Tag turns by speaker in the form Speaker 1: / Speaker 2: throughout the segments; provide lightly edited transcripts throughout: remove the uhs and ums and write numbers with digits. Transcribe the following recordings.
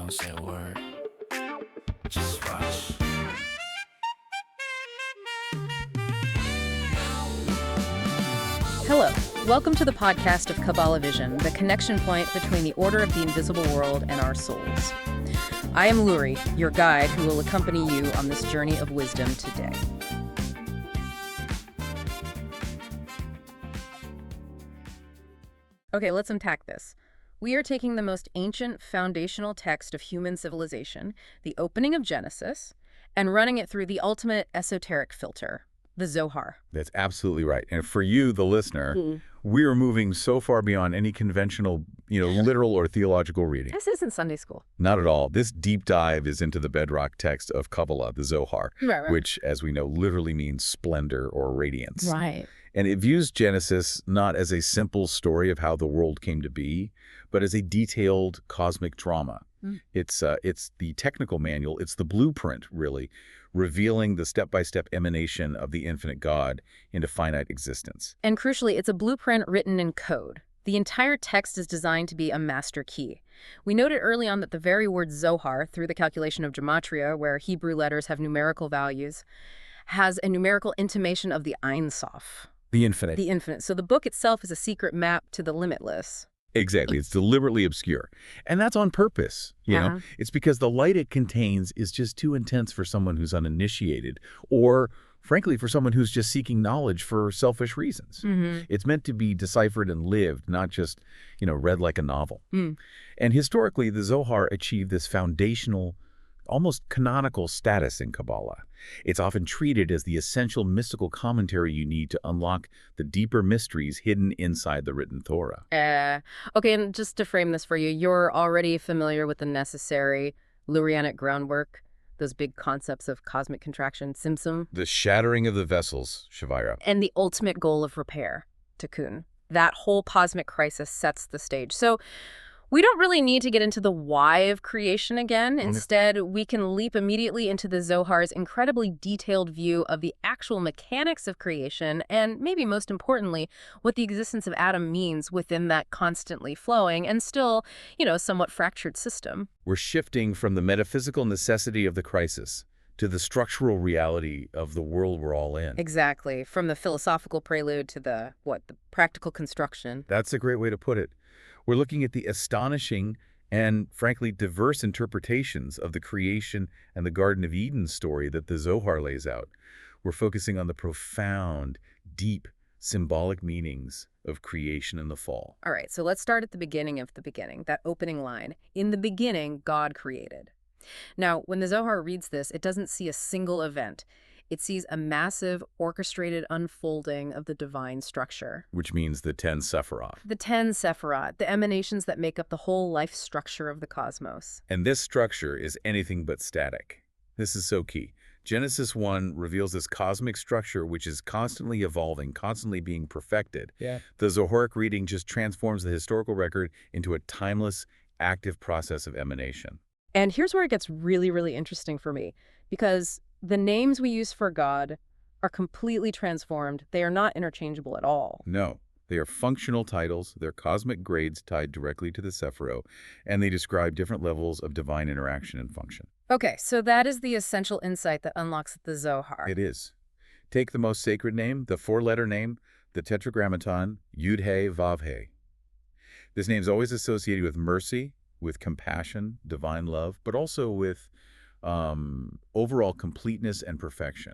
Speaker 1: Don't say a word. Just watch.
Speaker 2: Hello, welcome to the podcast of Kabbalah Vision, the connection point between the order of the invisible world and our souls. I am Luri, your guide who will accompany you on this journey of wisdom today. Okay, let's unpack this. We are taking the most ancient foundational text of human civilization, the opening of Genesis, and running it through the ultimate esoteric filter, the Zohar.
Speaker 3: That's absolutely right. And for you, the listener, we are moving so far beyond any conventional, literal or theological reading.
Speaker 2: This isn't Sunday school.
Speaker 3: Not at all. This deep dive is into the bedrock text of Kabbalah, the Zohar,
Speaker 2: Right.
Speaker 3: which, as we know, literally means splendor or radiance.
Speaker 2: Right.
Speaker 3: And it views Genesis not as a simple story of how the world came to be, but as a detailed cosmic drama. It's the technical manual. It's the blueprint, really, revealing the step-by-step emanation of the infinite God into finite existence.
Speaker 2: And crucially, it's a blueprint written in code. The entire text is designed to be a master key. We noted early on that the very word Zohar, through the calculation of gematria, where Hebrew letters have numerical values, has a numerical intimation of the Ein Sof.
Speaker 3: The infinite.
Speaker 2: The infinite. So the book itself is a secret map to the limitless.
Speaker 3: Exactly. It's deliberately obscure. And that's on purpose. You know, it's because the light it contains is just too intense for someone who's uninitiated, or frankly, for someone who's just seeking knowledge for selfish reasons. It's meant to be deciphered and lived, not just, read like a novel. And historically, the Zohar achieved this foundational, almost canonical status in Kabbalah. It's often treated as the essential mystical commentary you need to unlock the deeper mysteries hidden inside the written Torah.
Speaker 2: Okay, and just to frame this for you, you're already familiar with the necessary Lurianic groundwork, those big concepts of cosmic contraction, Tzimtzum,
Speaker 3: The shattering of the vessels, Shavira.
Speaker 2: and the ultimate goal of repair, Tikkun. That whole cosmic crisis sets the stage. So we don't really need to get into the why of creation again. Instead, we can leap immediately into the Zohar's incredibly detailed view of the actual mechanics of creation and, maybe most importantly, what the existence of Adam means within that constantly flowing and still, somewhat fractured system.
Speaker 3: We're shifting from the metaphysical necessity of the crisis to the structural reality of the world we're all in.
Speaker 2: Exactly. From the philosophical prelude to the practical construction.
Speaker 3: That's a great way to put it. We're looking at the astonishing and, frankly, diverse interpretations of the creation and the Garden of Eden story that the Zohar lays out. We're focusing on the profound, deep, symbolic meanings of creation and the fall.
Speaker 2: All right, so let's start at the beginning of the beginning, that opening line. In the beginning, God created. Now, when the Zohar reads this, it doesn't see a single event. It sees a massive, orchestrated unfolding of the divine structure.
Speaker 3: Which means the 10 Sefirot.
Speaker 2: The 10 Sefirot, the emanations that make up the whole life structure of the cosmos.
Speaker 3: And this structure is anything but static. This is so key. Genesis 1 reveals this cosmic structure which is constantly evolving, constantly being perfected. The Zoharic reading just transforms the historical record into a timeless, active process of emanation.
Speaker 2: And here's where it gets really, really interesting for me, because the names we use for God are completely transformed. They are not interchangeable at all.
Speaker 3: No, they are functional titles. They're cosmic grades tied directly to the Sefirot, and they describe different levels of divine interaction and function.
Speaker 2: Okay, so that is the essential insight that unlocks the Zohar.
Speaker 3: It is. Take the most sacred name, the four-letter name, the Tetragrammaton, Yud-He, Vav-He. This name is always associated with mercy, with compassion, divine love, but also with overall completeness and perfection.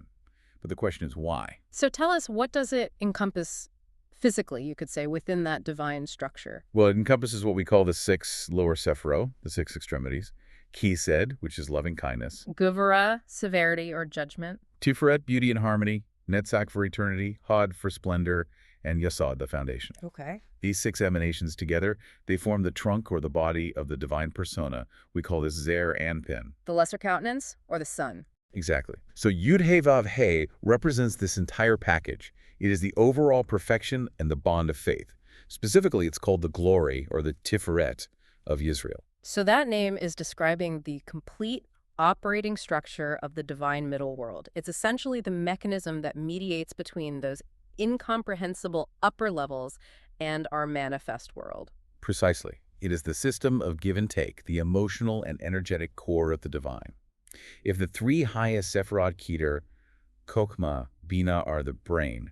Speaker 3: But the question is why?
Speaker 2: So tell us, what does it encompass physically, you could say, within that divine structure?
Speaker 3: Well, it encompasses what we call the 6 lower Sefirot, the 6 extremities. Kised, which is loving kindness.
Speaker 2: Guvara, severity or judgment.
Speaker 3: Tiferet, beauty and harmony. Netzach for eternity. Hod for splendor. And Yasod, the foundation.
Speaker 2: Okay.
Speaker 3: These 6 emanations together, they form the trunk or the body of the divine persona. We call this Zer Anpin.
Speaker 2: The lesser countenance or the sun?
Speaker 3: Exactly. So Yud-He Vav-He represents this entire package. It is the overall perfection and the bond of faith. Specifically, it's called the glory or the Tiferet of Israel.
Speaker 2: So that name is describing the complete operating structure of the divine middle world. It's essentially the mechanism that mediates between those incomprehensible upper levels and our manifest world.
Speaker 3: Precisely. It is the system of give and take, the emotional and energetic core of the divine. If the three highest Sefirot Keter, Kokma, Bina are the brain,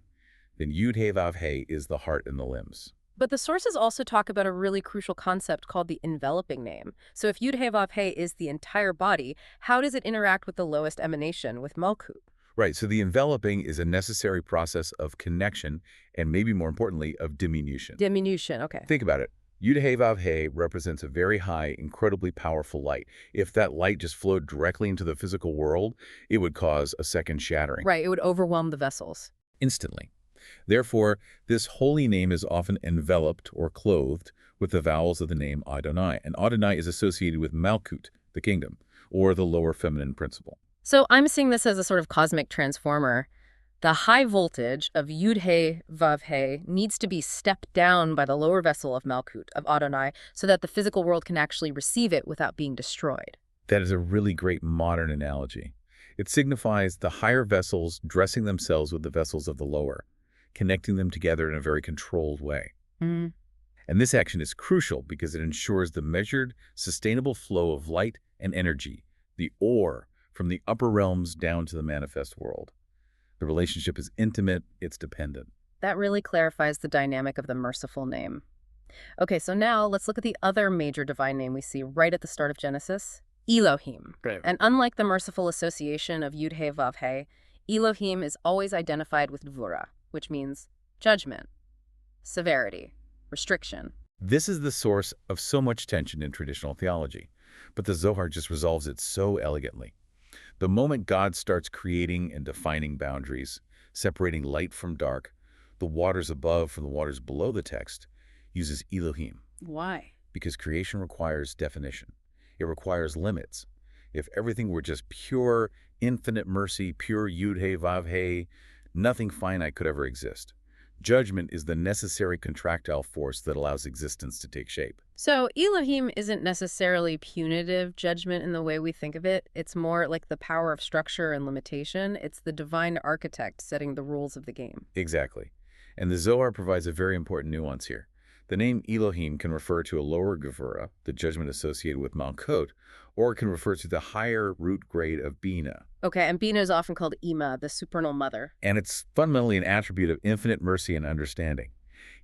Speaker 3: then Yud-He-Vav-He is the heart and the limbs.
Speaker 2: But the sources also talk about a really crucial concept called the enveloping name. So if Yud-He-Vav-He is the entire body, how does it interact with the lowest emanation, with Malkut?
Speaker 3: Right, so the enveloping is a necessary process of connection and maybe more importantly, of diminution.
Speaker 2: Diminution, okay.
Speaker 3: Think about it. Yud-He-Vav-He represents a very high, incredibly powerful light. If that light just flowed directly into the physical world, it would cause a second shattering.
Speaker 2: Right, it would overwhelm the vessels.
Speaker 3: Instantly. Therefore, this holy name is often enveloped or clothed with the vowels of the name Adonai. And Adonai is associated with Malkut, the kingdom, or the lower feminine principle.
Speaker 2: So I'm seeing this as a sort of cosmic transformer. The high voltage of Yud-He-Vav-He needs to be stepped down by the lower vessel of Malkut, of Adonai, so that the physical world can actually receive it without being destroyed.
Speaker 3: That is a really great modern analogy. It signifies the higher vessels dressing themselves with the vessels of the lower, connecting them together in a very controlled way.
Speaker 2: Mm.
Speaker 3: And this action is crucial because it ensures the measured, sustainable flow of light and energy, the ore, from the upper realms down to the manifest world. The relationship is intimate, it's dependent.
Speaker 2: That really clarifies the dynamic of the merciful name. Okay, so now let's look at the other major divine name we see right at the start of Genesis, Elohim.
Speaker 3: Right.
Speaker 2: And unlike the merciful association of Yud-He-Vav-He, Elohim is always identified with Dvura, which means judgment, severity, restriction.
Speaker 3: This is the source of so much tension in traditional theology, but the Zohar just resolves it so elegantly. The moment God starts creating and defining boundaries, separating light from dark, the waters above from the waters below the text, uses Elohim.
Speaker 2: Why?
Speaker 3: Because creation requires definition. It requires limits. If everything were just pure, infinite mercy, pure Yud-He-Vav-He, nothing finite could ever exist. Judgment is the necessary contractile force that allows existence to take shape.
Speaker 2: So Elohim isn't necessarily punitive judgment in the way we think of it. It's more like the power of structure and limitation. It's the divine architect setting the rules of the game.
Speaker 3: Exactly. And the Zohar provides a very important nuance here. The name Elohim can refer to a lower Gevurah, the judgment associated with Malkut, or it can refer to the higher root grade of Bina.
Speaker 2: Okay, and Bina is often called Ima, the supernal mother.
Speaker 3: And it's fundamentally an attribute of infinite mercy and understanding.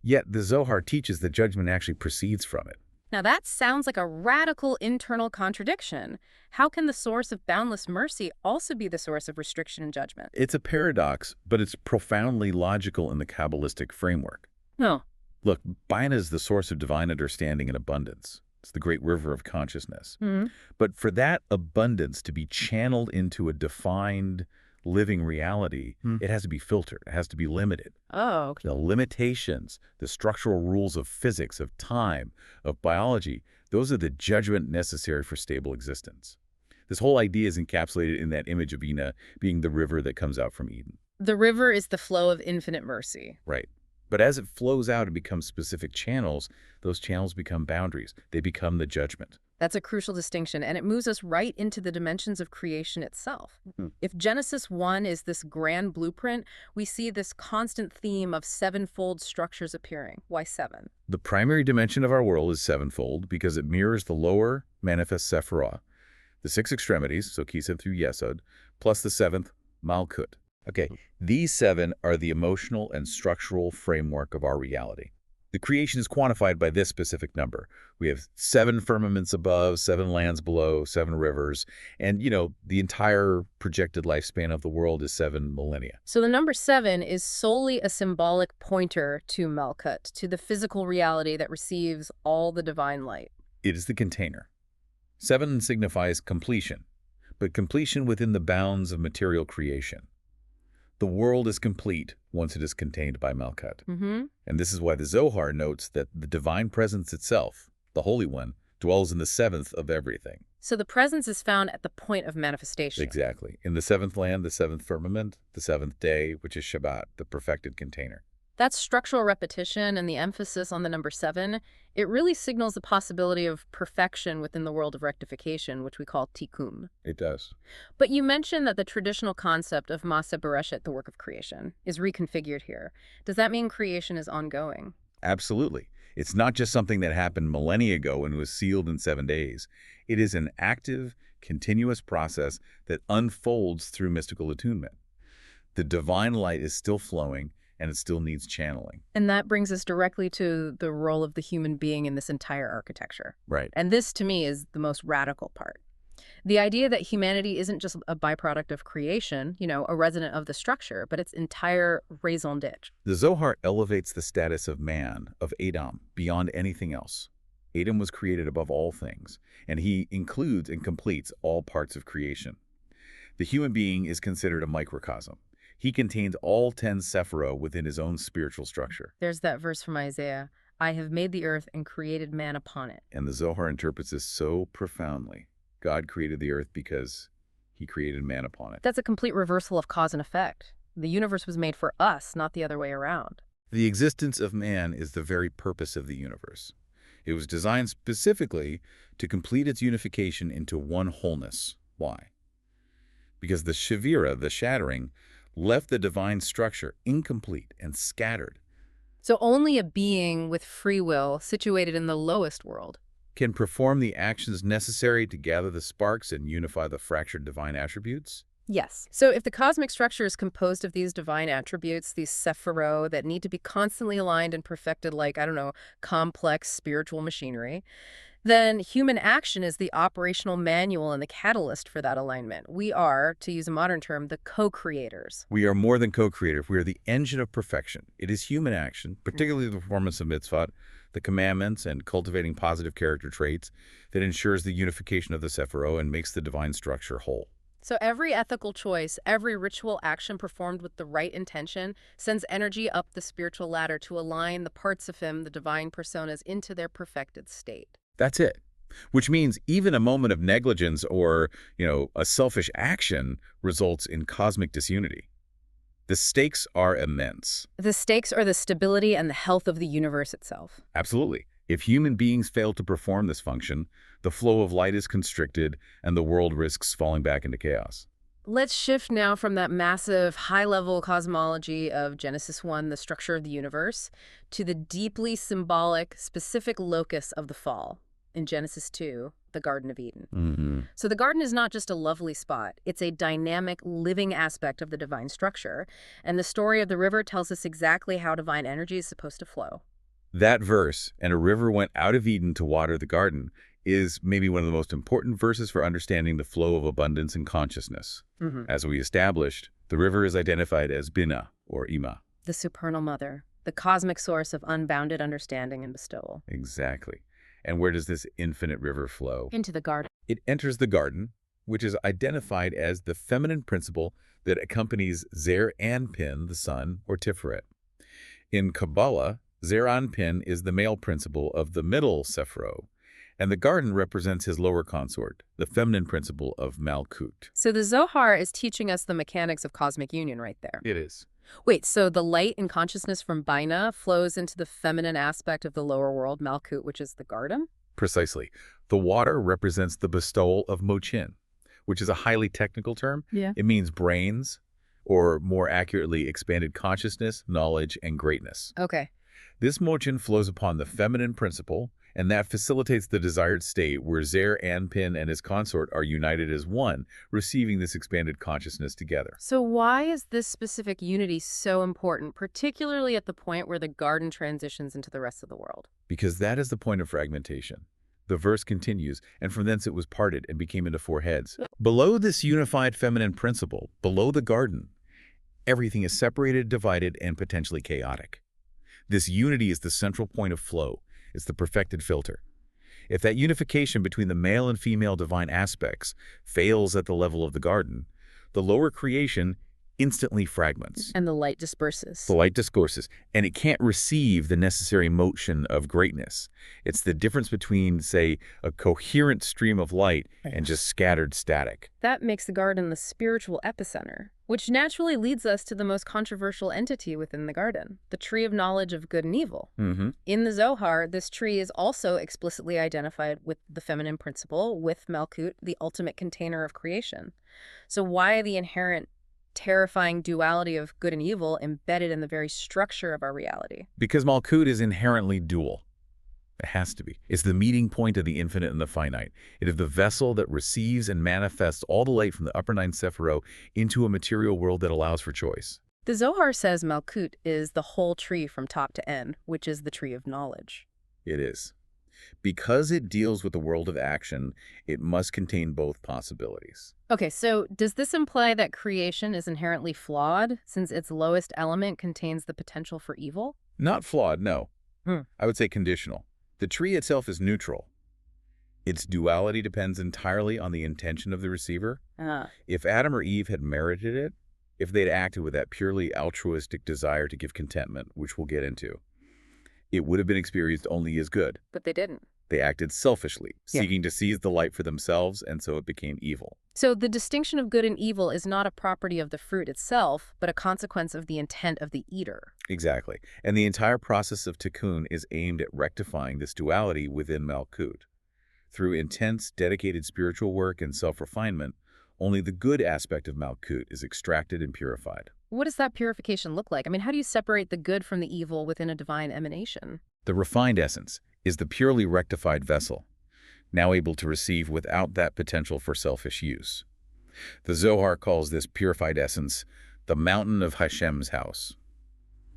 Speaker 3: Yet the Zohar teaches that judgment actually proceeds from it.
Speaker 2: Now that sounds like a radical internal contradiction. How can the source of boundless mercy also be the source of restriction and judgment?
Speaker 3: It's a paradox, but it's profoundly logical in the Kabbalistic framework.
Speaker 2: No.
Speaker 3: Look, Bina is the source of divine understanding and abundance. It's the great river of consciousness.
Speaker 2: Mm-hmm.
Speaker 3: But for that abundance to be channeled into a defined, living reality, it has to be filtered. It has to be limited.
Speaker 2: Oh, okay.
Speaker 3: The limitations, the structural rules of physics, of time, of biology, those are the judgment necessary for stable existence. This whole idea is encapsulated in that image of Bina being the river that comes out from Eden.
Speaker 2: The river is the flow of infinite mercy.
Speaker 3: Right. But as it flows out and becomes specific channels, those channels become boundaries. They become the judgment.
Speaker 2: That's a crucial distinction, and it moves us right into the dimensions of creation itself. If Genesis 1 is this grand blueprint, we see this constant theme of sevenfold structures appearing. Why 7?
Speaker 3: The primary dimension of our world is sevenfold because it mirrors the lower manifest Sephirah, the 6 extremities, so Kised through Yesod, plus the 7th, Malkut. Okay, these 7 are the emotional and structural framework of our reality. The creation is quantified by this specific number. We have 7 firmaments above, 7 lands below, 7 rivers, and, the entire projected lifespan of the world is 7 millennia.
Speaker 2: So the number 7 is solely a symbolic pointer to Malkut, to the physical reality that receives all the divine light.
Speaker 3: It is the container. 7 signifies completion, but completion within the bounds of material creation. The world is complete once it is contained by Malkut. And this is why the Zohar notes that the divine presence itself, the Holy One, dwells in the 7th of everything.
Speaker 2: So the presence is found at the point of manifestation.
Speaker 3: Exactly. In the 7th land, the 7th firmament, the 7th day, which is Shabbat, the perfected container.
Speaker 2: That structural repetition and the emphasis on the number 7, it really signals the possibility of perfection within the world of rectification, which we call Tikkun.
Speaker 3: It does.
Speaker 2: But you mentioned that the traditional concept of Maaseh Bereshet, the work of creation, is reconfigured here. Does that mean creation is ongoing?
Speaker 3: Absolutely. It's not just something that happened millennia ago and was sealed in 7 days. It is an active, continuous process that unfolds through mystical attunement. The divine light is still flowing, and it still needs channeling.
Speaker 2: And that brings us directly to the role of the human being in this entire architecture.
Speaker 3: Right.
Speaker 2: And this, to me, is the most radical part. The idea that humanity isn't just a byproduct of creation, a resident of the structure, but its entire raison d'etre.
Speaker 3: The Zohar elevates the status of man, of Adam, beyond anything else. Adam was created above all things, and he includes and completes all parts of creation. The human being is considered a microcosm. He contains all 10 Sefirot within his own spiritual structure.
Speaker 2: There's that verse from Isaiah, I have made the earth and created man upon it.
Speaker 3: And the Zohar interprets this so profoundly. God created the earth because he created man upon it.
Speaker 2: That's a complete reversal of cause and effect. The universe was made for us, not the other way around.
Speaker 3: The existence of man is the very purpose of the universe. It was designed specifically to complete its unification into one wholeness. Why? Because the Shavira, the shattering, left the divine structure incomplete and scattered.
Speaker 2: So only a being with free will, situated in the lowest world,
Speaker 3: can perform the actions necessary to gather the sparks and unify the fractured divine attributes?
Speaker 2: Yes. So if the cosmic structure is composed of these divine attributes, these Sefirot that need to be constantly aligned and perfected like, complex spiritual machinery, then human action is the operational manual and the catalyst for that alignment. We are, to use a modern term, the co-creators.
Speaker 3: We are more than co-creators. We are the engine of perfection. It is human action, particularly the performance of mitzvot, the commandments, and cultivating positive character traits that ensures the unification of the Sefirot and makes the divine structure whole.
Speaker 2: So every ethical choice, every ritual action performed with the right intention sends energy up the spiritual ladder to align the parts of him, the divine personas, into their perfected state.
Speaker 3: That's it. Which means even a moment of negligence or, a selfish action results in cosmic disunity. The stakes are immense.
Speaker 2: The stakes are the stability and the health of the universe itself.
Speaker 3: Absolutely. If human beings fail to perform this function, the flow of light is constricted and the world risks falling back into chaos.
Speaker 2: Let's shift now from that massive high-level cosmology of Genesis 1, the structure of the universe, to the deeply symbolic, specific locus of the fall. In Genesis 2, the Garden of Eden.
Speaker 3: Mm-hmm.
Speaker 2: So the garden is not just a lovely spot. It's a dynamic, living aspect of the divine structure. And the story of the river tells us exactly how divine energy is supposed to flow.
Speaker 3: That verse, and a river went out of Eden to water the garden, is maybe one of the most important verses for understanding the flow of abundance and consciousness.
Speaker 2: Mm-hmm.
Speaker 3: As we established, the river is identified as Bina, or Ima.
Speaker 2: The supernal mother, the cosmic source of unbounded understanding and bestowal.
Speaker 3: Exactly. And where does this infinite river flow?
Speaker 2: Into the garden.
Speaker 3: It enters the garden, which is identified as the feminine principle that accompanies Zer Anpin, the sun, or Tiferet. In Kabbalah, Zer Anpin is the male principle of the middle Sefirot, and the garden represents his lower consort, the feminine principle of Malkut.
Speaker 2: So the Zohar is teaching us the mechanics of cosmic union right there.
Speaker 3: It is.
Speaker 2: Wait, so the light and consciousness from Bina flows into the feminine aspect of the lower world, Malkut, which is the garden?
Speaker 3: Precisely. The water represents the bestowal of Mochin, which is a highly technical term.
Speaker 2: Yeah.
Speaker 3: It means brains, or more accurately, expanded consciousness, knowledge, and greatness.
Speaker 2: Okay.
Speaker 3: This Mochin flows upon the feminine principle, and that facilitates the desired state where Zer Anpin and his consort are united as one, receiving this expanded consciousness together.
Speaker 2: So why is this specific unity so important, particularly at the point where the garden transitions into the rest of the world?
Speaker 3: Because that is the point of fragmentation. The verse continues, and from thence it was parted and became into 4 heads. Below this unified feminine principle, below the garden, everything is separated, divided, and potentially chaotic. This unity is the central point of flow. It's the perfected filter. If that unification between the male and female divine aspects fails at the level of the garden, the lower creation instantly fragments.
Speaker 2: And the light disperses.
Speaker 3: The light discourses, and it can't receive the necessary motion of greatness. It's the difference between, say, a coherent stream of light and just scattered static.
Speaker 2: That makes the garden the spiritual epicenter, which naturally leads us to the most controversial entity within the garden, the tree of knowledge of good and evil.
Speaker 3: Mm-hmm.
Speaker 2: In the Zohar, this tree is also explicitly identified with the feminine principle, with Malkut, the ultimate container of creation. So why the inherent terrifying duality of good and evil embedded in the very structure of our reality?
Speaker 3: Because Malkut is inherently dual. It has to be. It's the meeting point of the infinite and the finite. It is the vessel that receives and manifests all the light from the upper nine Sefirot into a material world that allows for choice.
Speaker 2: The Zohar says Malkut is the whole tree from top to end, which is the tree of knowledge.
Speaker 3: It is. Because it deals with the world of action, it must contain both possibilities.
Speaker 2: Okay, so does this imply that creation is inherently flawed, since its lowest element contains the potential for evil?
Speaker 3: Not flawed, no.
Speaker 2: Hmm.
Speaker 3: I would say conditional. The tree itself is neutral. Its duality depends entirely on the intention of the receiver. If Adam or Eve had merited it, if they'd acted with that purely altruistic desire to give contentment, which we'll get into, it would have been experienced only as good.
Speaker 2: But they didn't.
Speaker 3: They acted selfishly, seeking to seize the light for themselves, and so it became evil.
Speaker 2: So the distinction of good and evil is not a property of the fruit itself, but a consequence of the intent of the eater.
Speaker 3: Exactly. And the entire process of Tikkun is aimed at rectifying this duality within Malkut. Through intense, dedicated spiritual work and self-refinement, only the good aspect of Malkut is extracted and purified.
Speaker 2: What does that purification look like? I mean, how do you separate the good from the evil within a divine emanation?
Speaker 3: The refined essence is the purely rectified vessel, now able to receive without that potential for selfish use. The Zohar calls this purified essence the mountain of Hashem's house.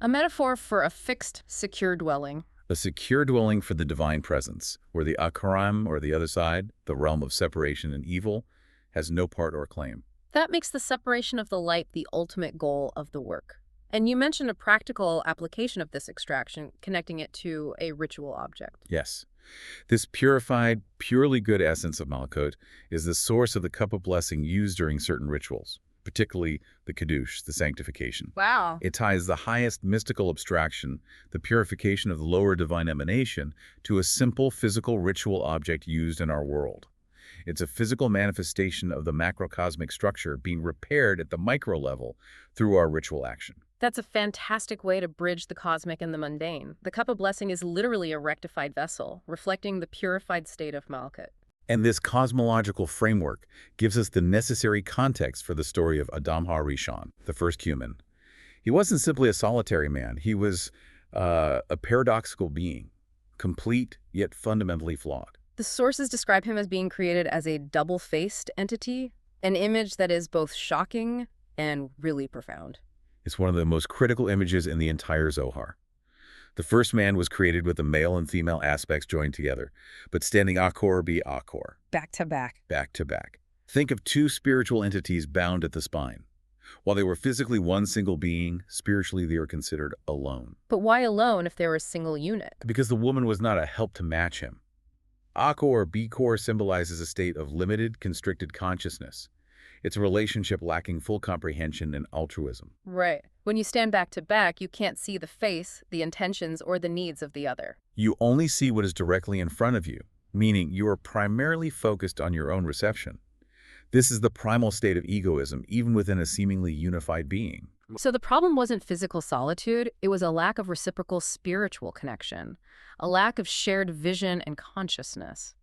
Speaker 2: A metaphor for a fixed, secure dwelling.
Speaker 3: A secure dwelling for the divine presence, where the Akaram, or the other side, the realm of separation and evil, has no part or claim.
Speaker 2: That makes the separation of the light the ultimate goal of the work. And you mentioned a practical application of this extraction, connecting it to a ritual object.
Speaker 3: Yes. This purified, purely good essence of Malkut is the source of the cup of blessing used during certain rituals, particularly the Kiddush, the sanctification.
Speaker 2: Wow.
Speaker 3: It ties the highest mystical abstraction, the purification of the lower divine emanation, to a simple physical ritual object used in our world. It's a physical manifestation of the macrocosmic structure being repaired at the micro level through our ritual action.
Speaker 2: That's a fantastic way to bridge the cosmic and the mundane. The cup of blessing is literally a rectified vessel, reflecting the purified state of Malkut.
Speaker 3: And this cosmological framework gives us the necessary context for the story of Adam HaRishon, the first human. He wasn't simply a solitary man. He was a paradoxical being, complete yet fundamentally flawed.
Speaker 2: The sources describe him as being created as a double-faced entity, an image that is both shocking and really profound.
Speaker 3: It's one of the most critical images in the entire Zohar. The first man was created with the male and female aspects joined together, but standing akor be akor.
Speaker 2: Back to back.
Speaker 3: Back to back. Think of two spiritual entities bound at the spine. While they were physically one single being, spiritually they were considered alone.
Speaker 2: But why alone if they were a single unit?
Speaker 3: Because the woman was not a help to match him. Akor or Bikor symbolizes a state of limited, constricted consciousness. It's a relationship lacking full comprehension and altruism.
Speaker 2: Right. When you stand back to back, you can't see the face, the intentions, or the needs of the other.
Speaker 3: You only see what is directly in front of you, meaning you are primarily focused on your own reception. This is the primal state of egoism, even within a seemingly unified being.
Speaker 2: So the problem wasn't physical solitude, it was a lack of reciprocal spiritual connection, a lack of shared vision and consciousness.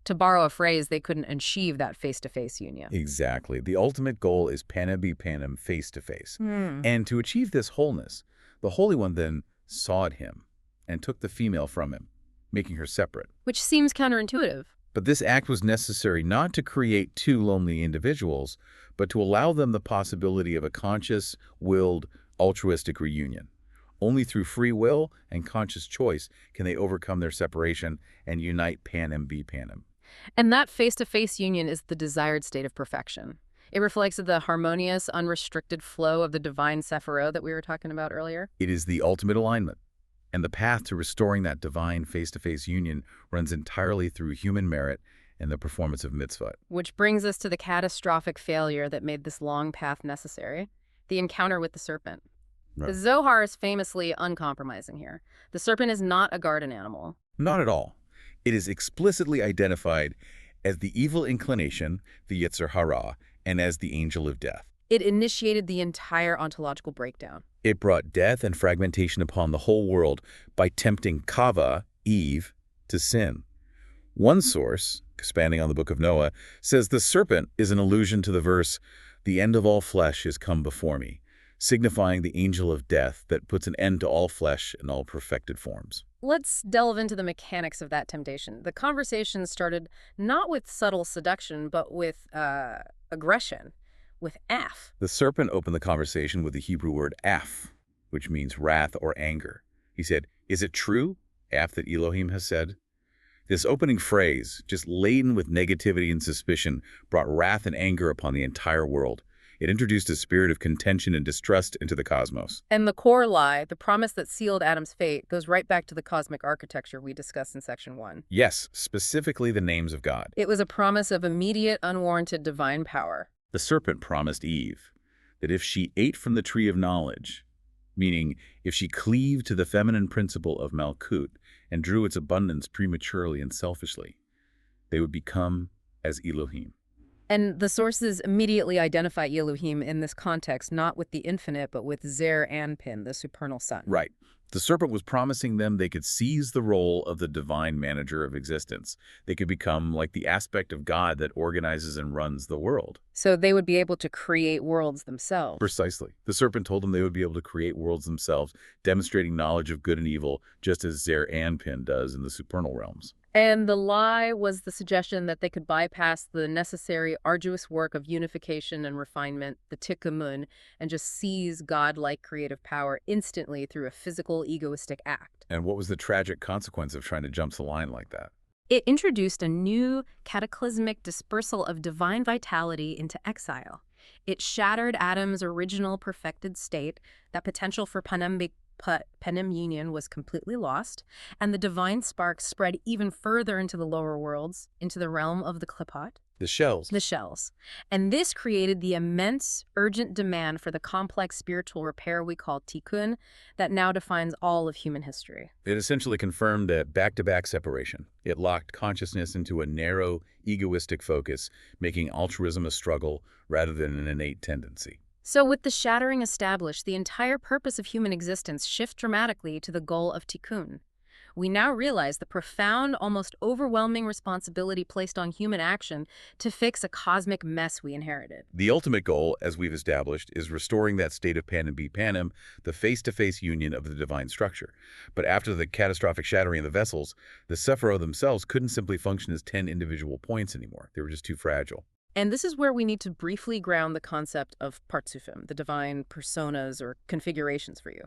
Speaker 2: To borrow a phrase, they couldn't achieve that face-to-face union.
Speaker 3: Exactly. The ultimate goal is panem bi panem, face-to-face. And to achieve this wholeness, the Holy One then sawed him and took the female from him, making her separate.
Speaker 2: Which seems counterintuitive.
Speaker 3: But this act was necessary not to create two lonely individuals, but to allow them the possibility of a conscious, willed, altruistic reunion. Only through free will and conscious choice can they overcome their separation and unite panem bi panem.
Speaker 2: And that face-to-face union is the desired state of perfection. It reflects the harmonious, unrestricted flow of the divine Sefirot that we were talking about earlier.
Speaker 3: It is the ultimate alignment. And the path to restoring that divine face-to-face union runs entirely through human merit and the performance of mitzvot.
Speaker 2: Which brings us to the catastrophic failure that made this long path necessary, the encounter with the serpent.
Speaker 3: Right.
Speaker 2: The Zohar is famously uncompromising here. The serpent is not a garden animal.
Speaker 3: Not at all. It is explicitly identified as the evil inclination, the Yetzer Hara, and as the angel of death.
Speaker 2: It initiated the entire ontological breakdown.
Speaker 3: It brought death and fragmentation upon the whole world by tempting Chava, Eve, to sin. One source, expanding on the book of Noah, says the serpent is an allusion to the verse, "The end of all flesh is come before me," signifying the angel of death that puts an end to all flesh and all perfected forms.
Speaker 2: Let's delve into the mechanics of that temptation. The conversation started not with subtle seduction, but with aggression, with af.
Speaker 3: The serpent opened the conversation with the Hebrew word af, which means wrath or anger. He said, "Is it true, af, that Elohim has said?" This opening phrase, just laden with negativity and suspicion, brought wrath and anger upon the entire world. It introduced a spirit of contention and distrust into the cosmos.
Speaker 2: And the core lie, the promise that sealed Adam's fate, goes right back to the cosmic architecture we discussed in Section 1.
Speaker 3: Yes, specifically the names of God.
Speaker 2: It was a promise of immediate, unwarranted divine power.
Speaker 3: The serpent promised Eve that if she ate from the tree of knowledge, meaning if she cleaved to the feminine principle of Malkut and drew its abundance prematurely and selfishly, they would become as Elohim.
Speaker 2: And the sources immediately identify Elohim in this context, not with the infinite, but with Zer Anpin, the supernal sun.
Speaker 3: Right. The serpent was promising them they could seize the role of the divine manager of existence. They could become like the aspect of God that organizes and runs the world.
Speaker 2: So they would be able to create worlds themselves.
Speaker 3: Precisely. The serpent told them they would be able to create worlds themselves, demonstrating knowledge of good and evil, just as Zer Anpin does in the supernal realms.
Speaker 2: And the lie was the suggestion that they could bypass the necessary, arduous work of unification and refinement, the Tikkun, and just seize God-like creative power instantly through a physical, egoistic act.
Speaker 3: And what was the tragic consequence of trying to jump the line like that?
Speaker 2: It introduced a new cataclysmic dispersal of divine vitality into exile. It shattered Adam's original perfected state. That potential for Panem union was completely lost, and the divine spark spread even further into the lower worlds, into the realm of the Klippot.
Speaker 3: The shells.
Speaker 2: The shells. And this created the immense, urgent demand for the complex spiritual repair we call Tikkun that now defines all of human history.
Speaker 3: It essentially confirmed a back-to-back separation. It locked consciousness into a narrow, egoistic focus, making altruism a struggle rather than an innate tendency.
Speaker 2: So with the shattering established, the entire purpose of human existence shifts dramatically to the goal of Tikkun. We now realize the profound, almost overwhelming responsibility placed on human action to fix a cosmic mess we inherited.
Speaker 3: The ultimate goal, as we've established, is restoring that state of panem be panem, the face-to-face union of the divine structure. But after the catastrophic shattering of the vessels, the Sefirot themselves couldn't simply function as 10 individual points anymore. They were just too fragile.
Speaker 2: And this is where we need to briefly ground the concept of Partsufim, the divine personas or configurations for you.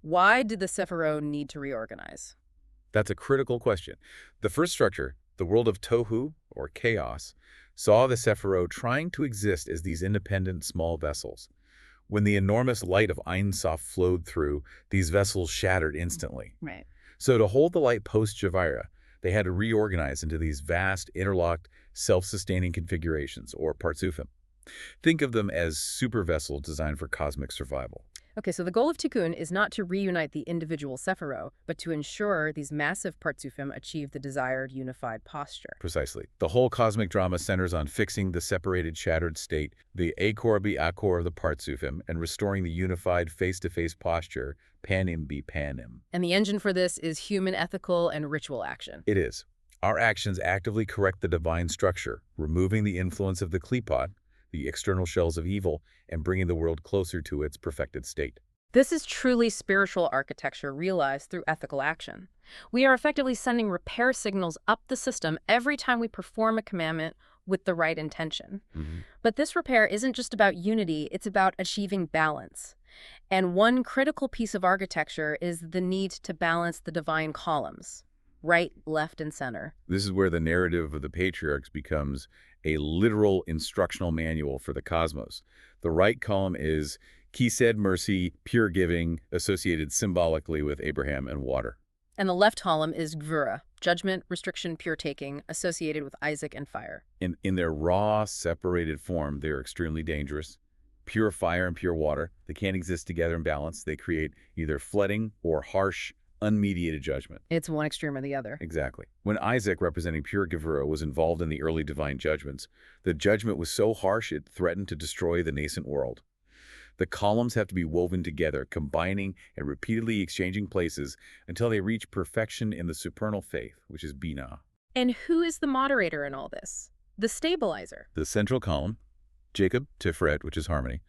Speaker 2: Why did the Sefirot need to reorganize?
Speaker 3: That's a critical question. The first structure, the world of Tohu, or chaos, saw the Sefirot trying to exist as these independent small vessels. When the enormous light of Ein Sof flowed through, these vessels shattered instantly.
Speaker 2: Right.
Speaker 3: So to hold the light post-Javira, they had to reorganize into these vast, interlocked, self-sustaining configurations, or Partsufim. Think of them as super vessels designed for cosmic survival.
Speaker 2: Okay, so the goal of Tikkun is not to reunite the individual Sefirot, but to ensure these massive Partsufim achieve the desired unified posture.
Speaker 3: Precisely. The whole cosmic drama centers on fixing the separated, shattered state, the Akor be Akor of the Partsufim, and restoring the unified face-to-face posture, Panim be Panim.
Speaker 2: And the engine for this is human ethical and ritual action.
Speaker 3: It is. Our actions actively correct the divine structure, removing the influence of the Klippot, the external shells of evil, and bringing the world closer to its perfected state.
Speaker 2: This is truly spiritual architecture realized through ethical action. We are effectively sending repair signals up the system every time we perform a commandment with the right intention. But this repair isn't just about unity, it's about achieving balance. And one critical piece of architecture is the need to balance the divine columns. Right, left, and center.
Speaker 3: This is where the narrative of the patriarchs becomes a literal instructional manual for the cosmos. The right column is Chesed, mercy, pure giving, associated symbolically with Abraham and water.
Speaker 2: And the left column is Gvura, judgment, restriction, pure taking, associated with Isaac and fire.
Speaker 3: In their raw, separated form, they are extremely dangerous. Pure fire and pure water, they can't exist together in balance. They create either flooding or harsh, unmediated judgment.
Speaker 2: It's one extreme or the other.
Speaker 3: Exactly. When Isaac, representing pure Gevurah, was involved in the early divine judgments, the judgment was so harsh it threatened to destroy the nascent world. The columns have to be woven together, combining and repeatedly exchanging places until they reach perfection in the supernal faith, which is Binah.
Speaker 2: And who is the moderator in all this? The stabilizer.
Speaker 3: The central column, Jacob, Tiferet, which is harmony.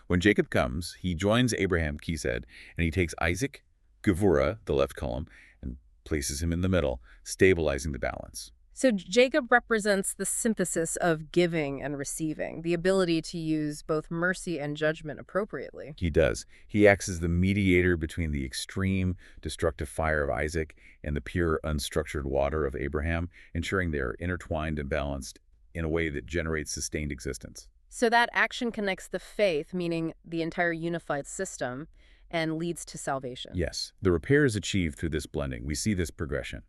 Speaker 3: When Jacob comes, he joins Abraham, Kesed, and he takes Isaac, Gevurah, the left column, and places him in the middle, stabilizing the balance.
Speaker 2: So Jacob represents the synthesis of giving and receiving, the ability to use both mercy and judgment appropriately.
Speaker 3: He does. He acts as the mediator between the extreme, destructive fire of Isaac and the pure, unstructured water of Abraham, ensuring they are intertwined and balanced in a way that generates sustained existence.
Speaker 2: So that action connects the faith, meaning the entire unified system, and leads to salvation.
Speaker 3: Yes, the repair is achieved through this blending. We see this progression.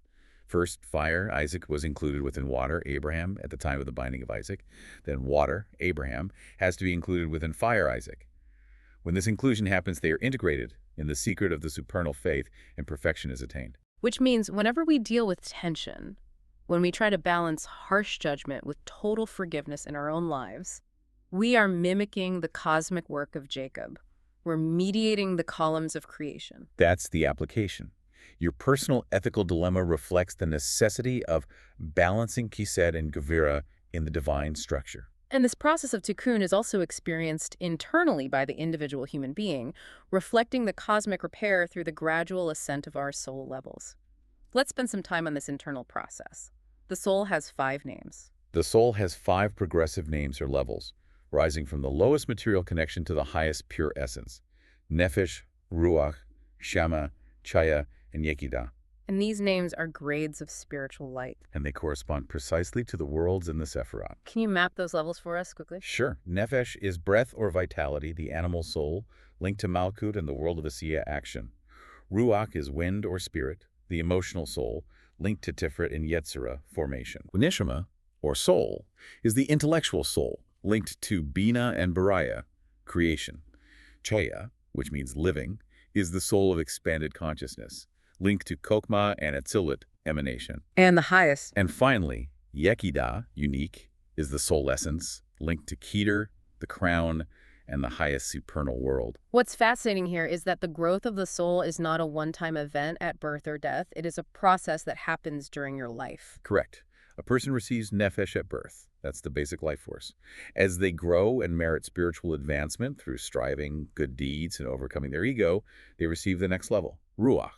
Speaker 3: First, fire, Isaac was included within water, Abraham, at the time of the binding of Isaac. Then water, Abraham, has to be included within fire, Isaac. When this inclusion happens, they are integrated in the secret of the supernal faith, and perfection is attained.
Speaker 2: Which means whenever we deal with tension, when we try to balance harsh judgment with total forgiveness in our own lives, we are mimicking the cosmic work of Jacob. We're mediating the columns of creation.
Speaker 3: That's the application. Your personal ethical dilemma reflects the necessity of balancing Kesed and Gevurah in the divine structure.
Speaker 2: And this process of Tikkun is also experienced internally by the individual human being, reflecting the cosmic repair through the gradual ascent of our soul levels. Let's spend some time on this internal process. The soul has 5 names.
Speaker 3: The soul has 5 progressive names or levels, rising from the lowest material connection to the highest pure essence: Nefesh, Ruach, Shama, Chaya, and Yekidah.
Speaker 2: And these names are grades of spiritual light.
Speaker 3: And they correspond precisely to the worlds in the Sefirot.
Speaker 2: Can you map those levels for us quickly?
Speaker 3: Sure. Nefesh is breath or vitality, the animal soul, linked to Malkut and the world of Asiya action. Ruach is wind or spirit, the emotional soul, linked to Tiferet and Yetzirah, formation. Neshama, or soul, is the intellectual soul, linked to Bina and Bariah, creation. Chaya, which means living, is the soul of expanded consciousness, linked to Kokma and Atzilut, emanation.
Speaker 2: And the highest.
Speaker 3: And finally, Yekidah, unique, is the soul essence, linked to Keter, the crown, and the highest supernal world.
Speaker 2: What's fascinating here is that the growth of the soul is not a one-time event at birth or death. It is a process that happens during your life.
Speaker 3: Correct. A person receives nefesh at birth. That's the basic life force. As they grow and merit spiritual advancement through striving, good deeds, and overcoming their ego, they receive the next level, ruach,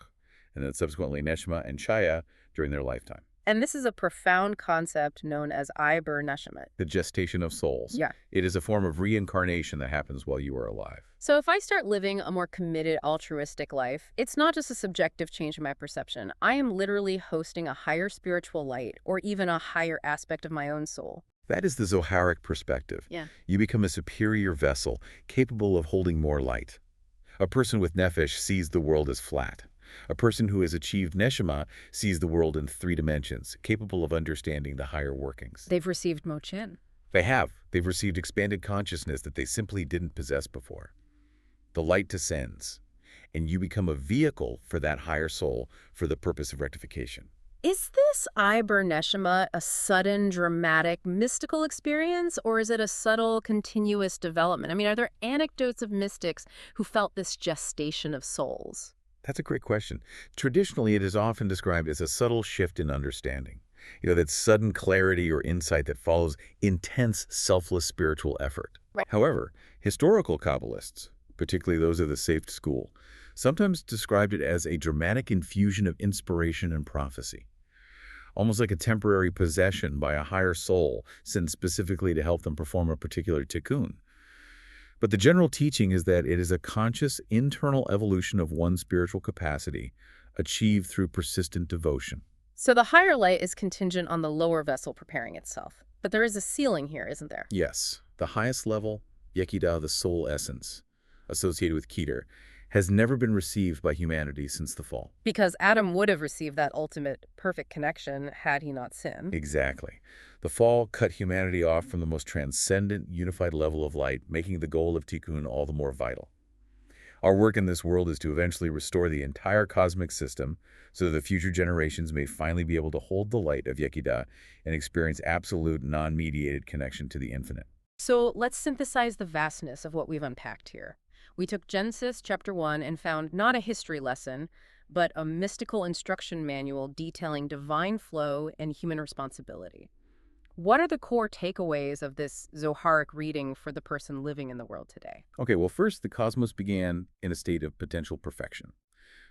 Speaker 3: and then subsequently neshama and chaya during their lifetime.
Speaker 2: And this is a profound concept known as Iber Neshamet.
Speaker 3: The gestation of souls.
Speaker 2: Yeah.
Speaker 3: It is a form of reincarnation that happens while you are alive.
Speaker 2: So if I start living a more committed, altruistic life, it's not just a subjective change in my perception. I am literally hosting a higher spiritual light or even a higher aspect of my own soul.
Speaker 3: That is the Zoharic perspective.
Speaker 2: Yeah.
Speaker 3: You become a superior vessel, capable of holding more light. A person with nefesh sees the world as flat. A person who has achieved neshama sees the world in 3 dimensions, capable of understanding the higher workings.
Speaker 2: They've received Mochin.
Speaker 3: They have. They've received expanded consciousness that they simply didn't possess before. The light descends, and you become a vehicle for that higher soul for the purpose of rectification.
Speaker 2: Is this Iber Neshama a sudden, dramatic, mystical experience, or is it a subtle, continuous development? I mean, are there anecdotes of mystics who felt this gestation of souls?
Speaker 3: That's a great question. Traditionally, it is often described as a subtle shift in understanding. That sudden clarity or insight that follows intense, selfless spiritual effort.
Speaker 2: Right.
Speaker 3: However, historical Kabbalists, particularly those of the Safed school, sometimes described it as a dramatic infusion of inspiration and prophecy. Almost like a temporary possession by a higher soul sent specifically to help them perform a particular tikkun. But the general teaching is that it is a conscious internal evolution of one's spiritual capacity, achieved through persistent devotion.
Speaker 2: So the higher light is contingent on the lower vessel preparing itself. But there is a ceiling here, isn't there?
Speaker 3: Yes. The highest level, Yekidah, the soul essence, associated with Keter, has never been received by humanity since the fall.
Speaker 2: Because Adam would have received that ultimate perfect connection had he not sinned.
Speaker 3: Exactly. The fall cut humanity off from the most transcendent, unified level of light, making the goal of Tikkun all the more vital. Our work in this world is to eventually restore the entire cosmic system so that the future generations may finally be able to hold the light of Yekidah and experience absolute, non-mediated connection to the infinite.
Speaker 2: So let's synthesize the vastness of what we've unpacked here. We took Genesis chapter 1 and found not a history lesson, but a mystical instruction manual detailing divine flow and human responsibility. What are the core takeaways of this Zoharic reading for the person living in the world today?
Speaker 3: Okay, well, first, the cosmos began in a state of potential perfection.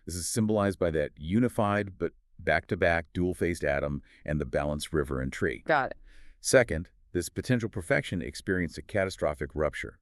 Speaker 3: This is symbolized by that unified but back-to-back dual-faced atom and the balanced river and tree.
Speaker 2: Got it.
Speaker 3: Second, this potential perfection experienced a catastrophic rupture.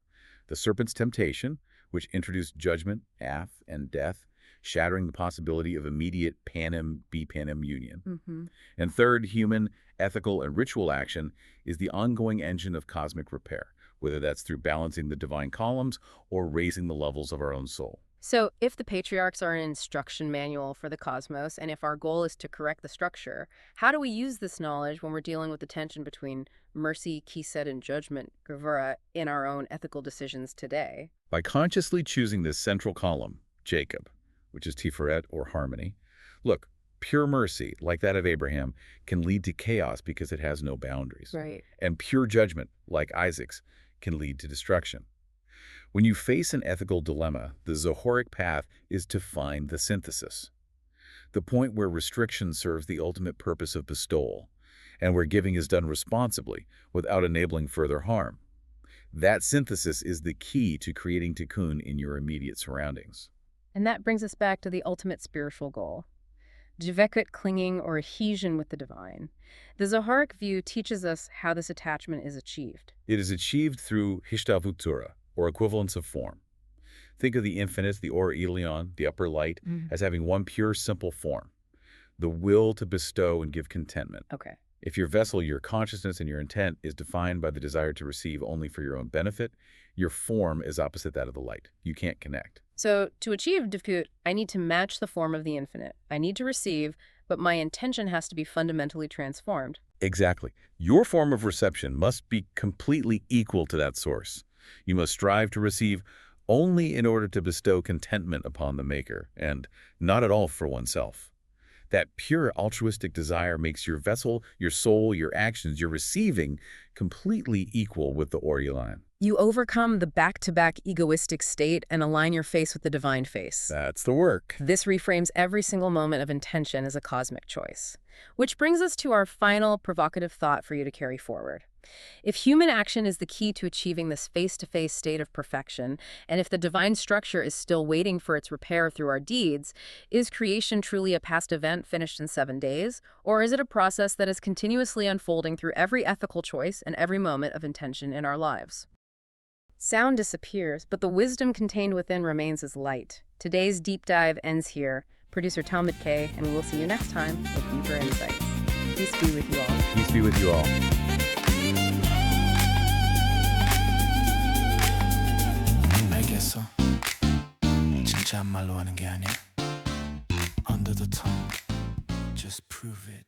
Speaker 3: The serpent's temptation, which introduced judgment, wrath, and death, shattering the possibility of immediate panem-bipanem union. And third, human, ethical, and ritual action is the ongoing engine of cosmic repair, whether that's through balancing the divine columns or raising the levels of our own soul.
Speaker 2: So if the patriarchs are an instruction manual for the cosmos, and if our goal is to correct the structure, how do we use this knowledge when we're dealing with the tension between mercy, kised, and judgment, gevura, in our own ethical decisions today?
Speaker 3: By consciously choosing this central column, Jacob, which is Tiferet or harmony, look, pure mercy, like that of Abraham, can lead to chaos because it has no boundaries.
Speaker 2: Right.
Speaker 3: And pure judgment, like Isaac's, can lead to destruction. When you face an ethical dilemma, the Zoharic path is to find the synthesis, the point where restriction serves the ultimate purpose of bestowal, and where giving is done responsibly without enabling further harm. That synthesis is the key to creating Tikkun in your immediate surroundings.
Speaker 2: And that brings us back to the ultimate spiritual goal, dvekut, clinging or adhesion with the divine. The Zoharic view teaches us how this attachment is achieved.
Speaker 3: It is achieved through hishtavutura, or equivalence of form. Think of the infinite, the Or Elion, the upper light, as having one pure, simple form, the will to bestow and give contentment.
Speaker 2: Okay.
Speaker 3: If your vessel, your consciousness, and your intent is defined by the desire to receive only for your own benefit, your form is opposite that of the light. You can't connect.
Speaker 2: So to achieve dvekut, I need to match the form of the infinite. I need to receive, but my intention has to be fundamentally transformed.
Speaker 3: Exactly. Your form of reception must be completely equal to that source. You must strive to receive only in order to bestow contentment upon the Maker, and not at all for oneself. That pure altruistic desire makes your vessel, your soul, your actions, your receiving completely equal with the Or Elion.
Speaker 2: You overcome the back-to-back egoistic state and align your face with the divine face.
Speaker 3: That's the work.
Speaker 2: This reframes every single moment of intention as a cosmic choice. Which brings us to our final provocative thought for you to carry forward. If human action is the key to achieving this face-to-face state of perfection, and if the divine structure is still waiting for its repair through our deeds, is creation truly a past event finished in 7 days? Or is it a process that is continuously unfolding through every ethical choice and every moment of intention in our lives? Sound disappears, but the wisdom contained within remains as light. Today's deep dive ends here. Producer Talmud K, and we'll see you next time with deeper insights. Peace be with you all.
Speaker 3: Peace be with you all.
Speaker 1: 알겠어. 진짜 말로 하는 게 아니야. Under the tongue, just prove it.